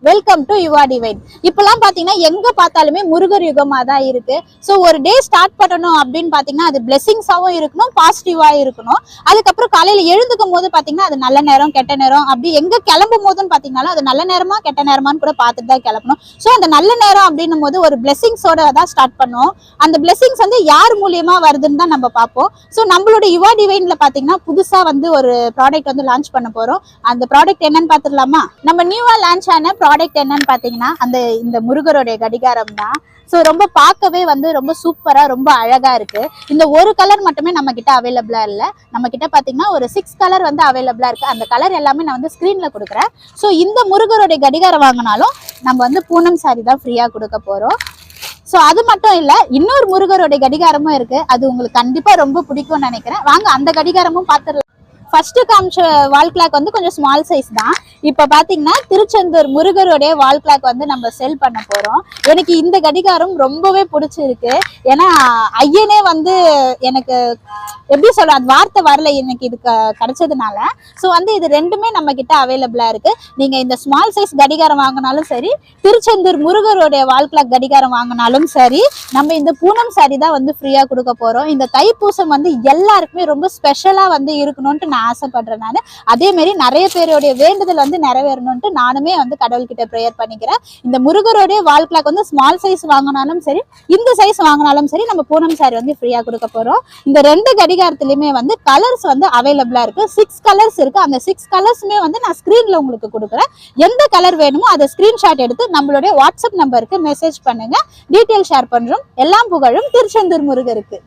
Welcome to Yuva divine. இப்பெல்லாம் பாத்தீங்கன்னா எங்க பார்த்தாலுமே முருகர் யுகமா தான் இருக்கு. ஸோ ஒரு டே ஸ்டார்ட் பண்ணணும் அப்படின்னு பாத்தீங்கன்னா அது பிளெஸிங்ஸாவும் இருக்கணும், பாசிட்டிவா இருக்கணும். அதுக்கப்புறம் காலையில எழுந்துக்கும் போது பாத்தீங்கன்னா அது நல்ல நேரம் கெட்ட நேரம் அப்படி எங்க கிளம்பும் போதுன்னு பாத்தீங்கன்னாலும் அது நல்ல நேரமா கெட்ட நேரமான்னு கூட பார்த்துட்டு தான் கிளம்பணும். ஸோ அந்த நல்ல நேரம் அப்படின்னும் போது ஒரு பிளெஸிங்ஸோட தான் ஸ்டார்ட் பண்ணுவோம். அந்த பிளெஸிங்ஸ் வந்து யார் மூலியமா வருதுன்னு தான் நம்ம பார்ப்போம். ஸோ நம்மளோட யுவா டிவைன்ல பாத்தீங்கன்னா புதுசா வந்து ஒரு ப்ராடக்ட் வந்து லான்ச் பண்ண போறோம். அந்த ப்ராடக்ட் என்னன்னு பாத்துடலாமா? நம்ம நியூவா லான்ச் ஆன ப்ராடக்ட் என்னன்னு பாத்தீங்கன்னா இந்த முருகருடைய கடிகாரம் தான். ஸோ ரொம்ப பார்க்கவே வந்து ரொம்ப சூப்பரா ரொம்ப அழகா இருக்கு. இந்த ஒரு கலர் மட்டுமே நம்ம கிட்ட அவைலபிளா இல்லை. நம்ம கிட்ட பாத்தீங்கன்னா ஒரு 6 கலர் வந்து அவைலபிளா இருக்கு. அந்த கலர் எல்லாமே நான் வந்து ஸ்கிரீன்ல கொடுக்குறேன். ஸோ இந்த முருகருடைய கடிகாரம் வாங்கினாலும் நம்ம வந்து பூனம் சாரி தான் ஃப்ரீயா கொடுக்க போறோம். ஸோ அது மட்டும் இல்லை, இன்னொரு முருகருடைய கடிகாரமும் இருக்கு. அது உங்களுக்கு கண்டிப்பா ரொம்ப பிடிக்கும்னு நினைக்கிறேன். வாங்க அந்த கடிகாரமும் பார்த்துடலாம். ஃபர்ஸ்ட் காமிச்ச வால் கிளாக் வந்து கொஞ்சம் ஸ்மால் சைஸ் தான். இப்ப பாத்தீங்கன்னா திருச்செந்தூர் முருகருடைய வால் கிளாக் வந்து நம்ம செல் பண்ண போறோம். எனக்கு இந்த கடிகாரம் ரொம்பவே பிடிச்சிருக்கு. ஏன்னா ஐயனே வந்து எனக்கு எப்படி சொல்ற அந்த வார்த்தை வரல எனக்கு இது கிடைச்சதுனால. ஸோ வந்து இது ரெண்டுமே நம்ம கிட்ட அவைலபிளா இருக்கு. நீங்க இந்த ஸ்மால் சைஸ் கடிகாரம் வாங்கினாலும் சரி, திருச்செந்தூர் முருகருடைய வால் கிளாக் கடிகாரம் வாங்கினாலும் சரி, நம்ம இந்த பூனம் சாரி தான் வந்து ஃப்ரீயா கொடுக்க போறோம். இந்த தைப்பூசம் வந்து எல்லாருக்குமே ரொம்ப ஸ்பெஷலா வந்து இருக்கணும்ட்டு நான் ஆசைப்படுறேன். நான் அதே மாதிரி நிறைய பேருடைய வேண்டுதல் வந்து நிறைவேறணும்ட்டு நானுமே வந்து கடவுள்கிட்ட ப்ரேயர் பண்ணிக்கிறேன். இந்த முருகருடைய வால் கிளாக் வந்து ஸ்மால் சைஸ் வாங்கினாலும் சரி, இந்த சைஸ் வாங்கினாலும் சரி, நம்ம பூனம் சாரி வந்து ஃப்ரீயா கொடுக்க போறோம். இந்த ரெண்டு கடிகாரத்திலுமே வந்து கலர்ஸ் வந்து அவைலபிளா இருக்கு. 6 கலர்ஸ் இருக்கு. அந்த 6 கலர்ஸுமே வந்து நான் ஸ்கிரீன்ல உங்களுக்கு கொடுக்குறேன். எந்த கலர் வேணுமோ அதை ஸ்கிரீன்ஷாட் எடுத்து நம்மளுடைய வாட்ஸ்அப் நம்பருக்கு மெசேஜ் பண்ணுங்க. டீட்டெயில் ஷேர் பண்றோம். எல்லாம் புகழும் திருச்செந்தூர் முருகருக்கு.